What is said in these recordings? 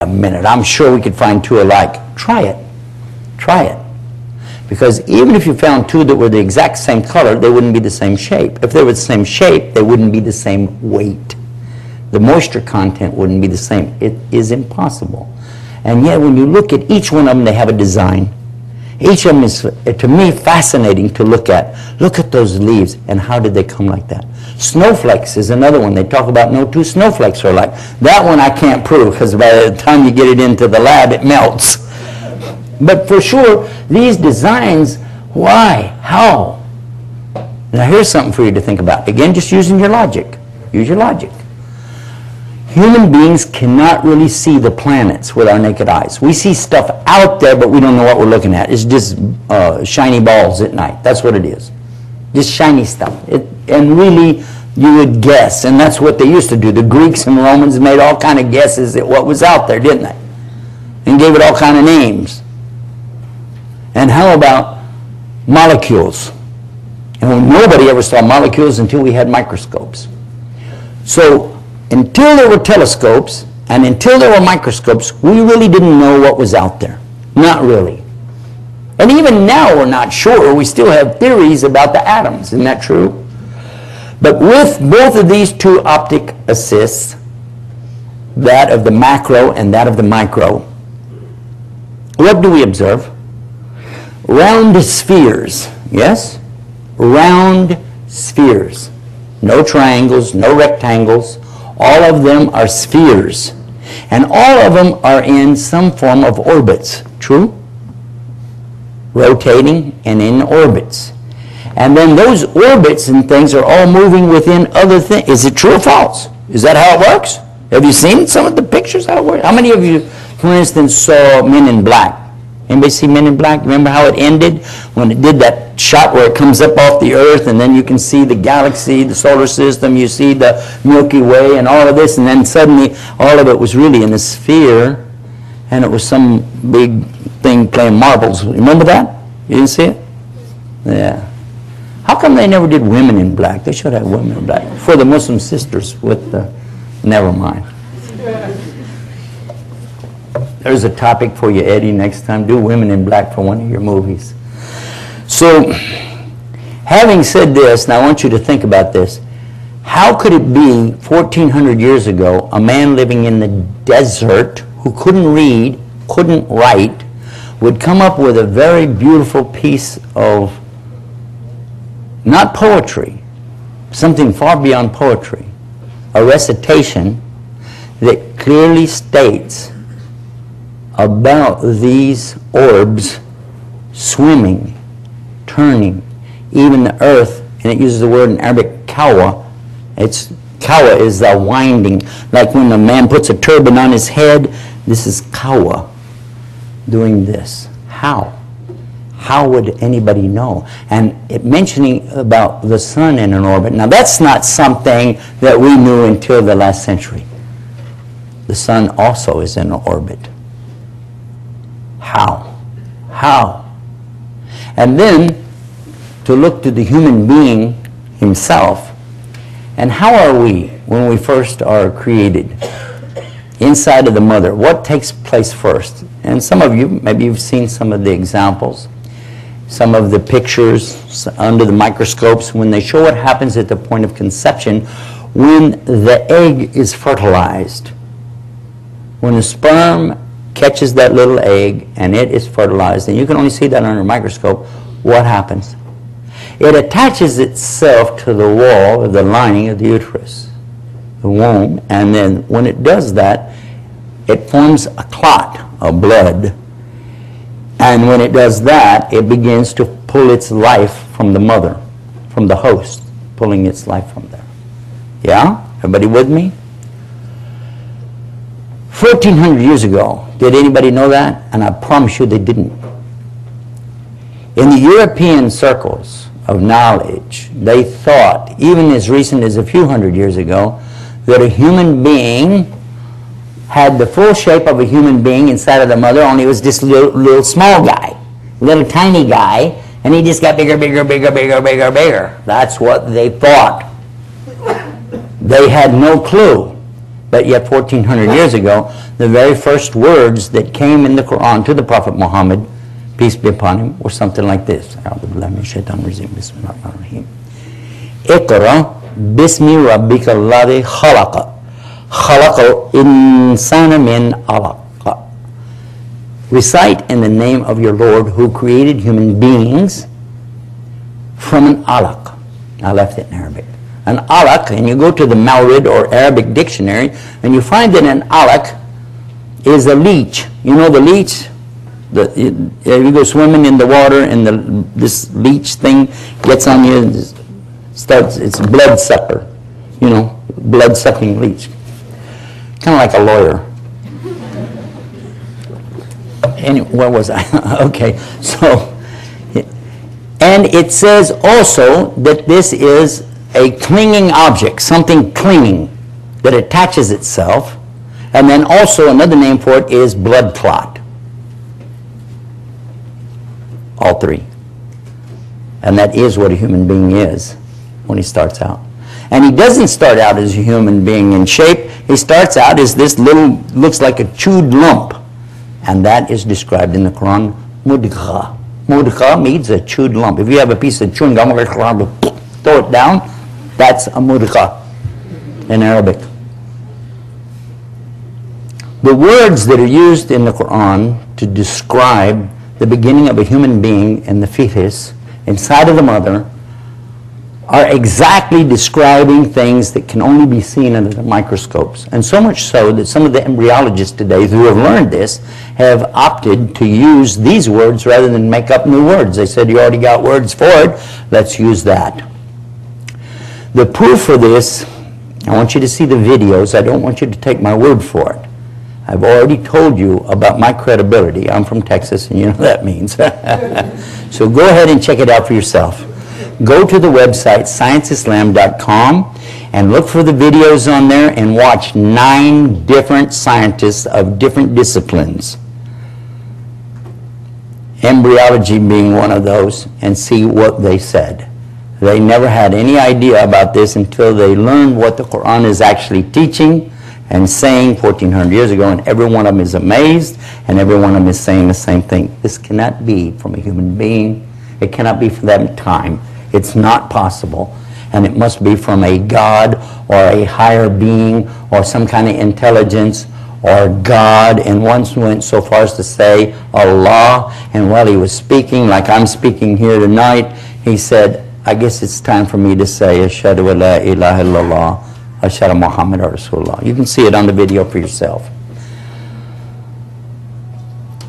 a minute, I'm sure we could find two alike. Try it. Try it. Because even if you found two that were the exact same color, they wouldn't be the same shape. If they were the same shape, they wouldn't be the same weight. The moisture content wouldn't be the same. It is impossible. And yet when you look at each one of them, they have a design. Each of them is, to me, fascinating to look at. Look at those leaves, and how did they come like that? Snowflakes is another one. They talk about no two snowflakes are alike. That one I can't prove, because by the time you get it into the lab, it melts. But for sure, these designs, why? How? Now here's something for you to think about. Again, just using your logic. Use your logic. Human beings cannot really see the planets with our naked eyes. We see stuff out there, but we don't know what we're looking at. It's just shiny balls at night. That's what it is. Just shiny stuff. And really, you would guess, and that's what they used to do. The Greeks and Romans made all kind of guesses at what was out there, didn't they? And gave it all kind of names. And how about molecules? And nobody ever saw molecules until we had microscopes. So until there were telescopes and until there were microscopes, we really didn't know what was out there. Not really. And even now we're not sure. We still have theories about the atoms. Isn't that true? But with both of these two optic assists, that of the macro and that of the micro, what do we observe? Round spheres. Yes? Round spheres. No triangles, no rectangles. All of them are spheres. And all of them are in some form of orbits. True? Rotating and in orbits. And then those orbits and things are all moving within other things. Is it true or false? Is that how it works? Have you seen some of the pictures how it works? How many of you, for instance, saw Men in Black? Anybody see Men in Black? Remember how it ended? When it did that shot where it comes up off the earth and then you can see the galaxy, the solar system, you see the Milky Way and all of this, and then suddenly all of it was really in a sphere and it was some big thing playing marbles. Remember that? You didn't see it? Yeah. How come they never did Women in Black? They should have Women in Black. For the Muslim sisters with the... Never mind. There's a topic for you, Eddie, next time. Do Women in Black for one of your movies. So, having said this, now I want you to think about this. How could it be 1,400 years ago, a man living in the desert who couldn't read, couldn't write, would come up with a very beautiful piece of, not poetry, something far beyond poetry, a recitation that clearly states about these orbs swimming, turning, even the earth, and it uses the word in Arabic, kawa. Kawa is the winding, like when a man puts a turban on his head, this is kawa, doing this. How? How would anybody know? And it mentioning about the sun in an orbit. Now that's not something that we knew until the last century. The sun also is in an orbit. How? How? And then to look to the human being himself, and how are we when we first are created? Inside of the mother, what takes place first? And some of you, maybe you've seen some of the examples, some of the pictures under the microscopes when they show what happens at the point of conception when the egg is fertilized. When the sperm catches that little egg and it is fertilized, and you can only see that under a microscope, what happens? It attaches itself to the wall of the lining of the uterus, the womb, and then when it does that, it forms a clot of blood. And when it does that, it begins to pull its life from the mother, from the host, pulling its life from there. Yeah? Everybody with me? 1,400 years ago, did anybody know that? And I promise you they didn't. In the European circles of knowledge, they thought, even as recent as a few hundred years ago, that a human being had the full shape of a human being inside of the mother, only it was just a little small guy, little tiny guy, and he just got bigger, bigger, bigger, bigger, bigger, bigger. That's what they thought. They had no clue But yet 1400 years ago, the very first words that came in the Quran to the Prophet Muhammad, peace be upon him, were something like this. Iqra bismi rabbika alladhi khalaqa. Khalaqa insana min alaq. Recite in the name of your Lord who created human beings from an alaq. I left it in Arabic. An alaq, and you go to the Mawrid or Arabic dictionary, and you find that an alaq is a leech. You know the leech? You go swimming in the water, and this leech thing gets on you, starts, it's blood sucker. You know, blood sucking leech. Kind of like a lawyer. Anyway, where was I? Okay, so, and it says also that this is a clinging object, something clinging that attaches itself, and then also another name for it is blood clot. All three. And that is what a human being is when he starts out. And he doesn't start out as a human being in shape. He starts out as this little, looks like a chewed lump. And that is described in the Quran, mudgha. Mudgha means a chewed lump. If you have a piece of chewing gum, throw it down, that's a mudgha in Arabic. The words that are used in the Quran to describe the beginning of a human being in the fetus inside of the mother are exactly describing things that can only be seen under the microscopes. And so much so that some of the embryologists today who have learned this have opted to use these words rather than make up new words. They said, you already got words for it, let's use that. The proof for this, I want you to see the videos. I don't want you to take my word for it. I've already told you about my credibility. I'm from Texas, and you know what that means. So go ahead and check it out for yourself. Go to the website, scienceislam.com, and look for the videos on there and watch 9 different scientists of different disciplines, embryology being one of those, and see what they said. They never had any idea about this until they learned what the Quran is actually teaching and saying 1400 years ago, and every one of them is amazed, and every one of them is saying the same thing. This cannot be from a human being. It cannot be from that time. It's not possible. And it must be from a God or a higher being or some kind of intelligence or God. And once went so far as to say Allah, and while he was speaking, like I'm speaking here tonight, he said, I guess it's time for me to say, Ashhadu wa la ilaha illallah, Ashhadu Muhammad Rasulullah. You can see it on the video for yourself.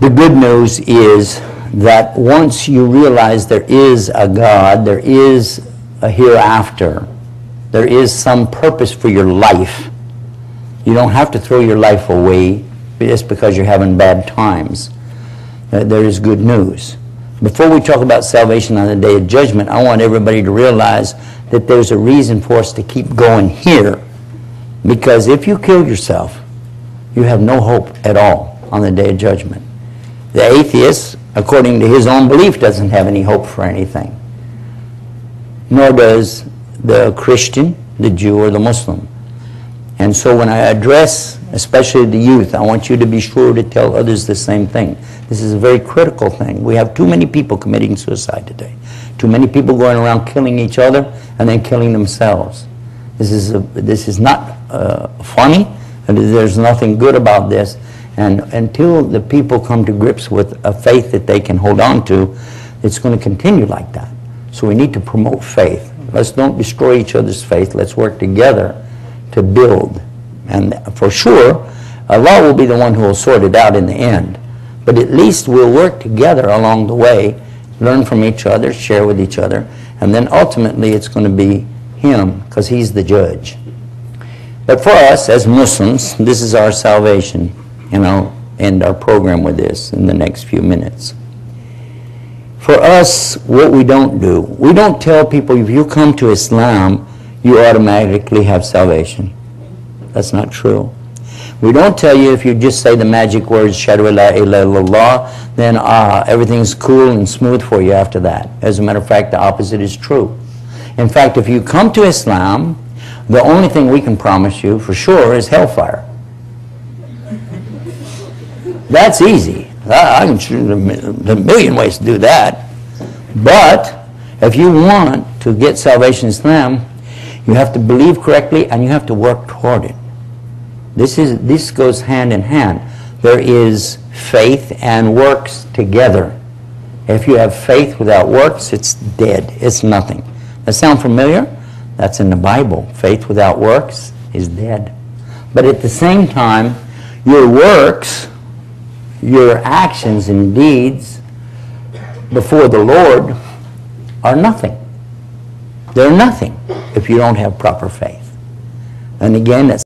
The good news is that once you realize there is a God, there is a hereafter, there is some purpose for your life, you don't have to throw your life away just because you're having bad times. There is good news. Before we talk about salvation on the Day of Judgment, I want everybody to realize that there's a reason for us to keep going here. Because if you kill yourself, you have no hope at all on the Day of Judgment. The atheist, according to his own belief, doesn't have any hope for anything. Nor does the Christian, the Jew, or the Muslim. And so when I address, especially the youth, I want you to be sure to tell others the same thing. This is a very critical thing. We have too many people committing suicide today. Too many people going around killing each other and then killing themselves. This is not funny, and there's nothing good about this. And until the people come to grips with a faith that they can hold on to, it's going to continue like that. So we need to promote faith. Let's don't destroy each other's faith. Let's work together to build. And for sure, Allah will be the one who will sort it out in the end. But at least we'll work together along the way, learn from each other, share with each other, and then ultimately it's going to be Him, because He's the judge. But for us as Muslims, this is our salvation. And I'll end our program with this in the next few minutes. For us, what we don't do, we don't tell people if you come to Islam, you automatically have salvation. That's not true. We don't tell you if you just say the magic words, Shadu la ilaha illallah, then everything's cool and smooth for you after that. As a matter of fact, the opposite is true. In fact, if you come to Islam, The only thing we can promise you for sure is hellfire. That's easy. I can shoot a million ways to do that. But if you want to get salvation in Islam, you have to believe correctly and you have to work toward it. This goes hand in hand. There is faith and works together. If you have faith without works, it's dead. It's nothing. That sound familiar? That's in the Bible. Faith without works is dead. But at the same time, your works, your actions and deeds before the Lord are nothing. They're nothing if you don't have proper faith. And again, that's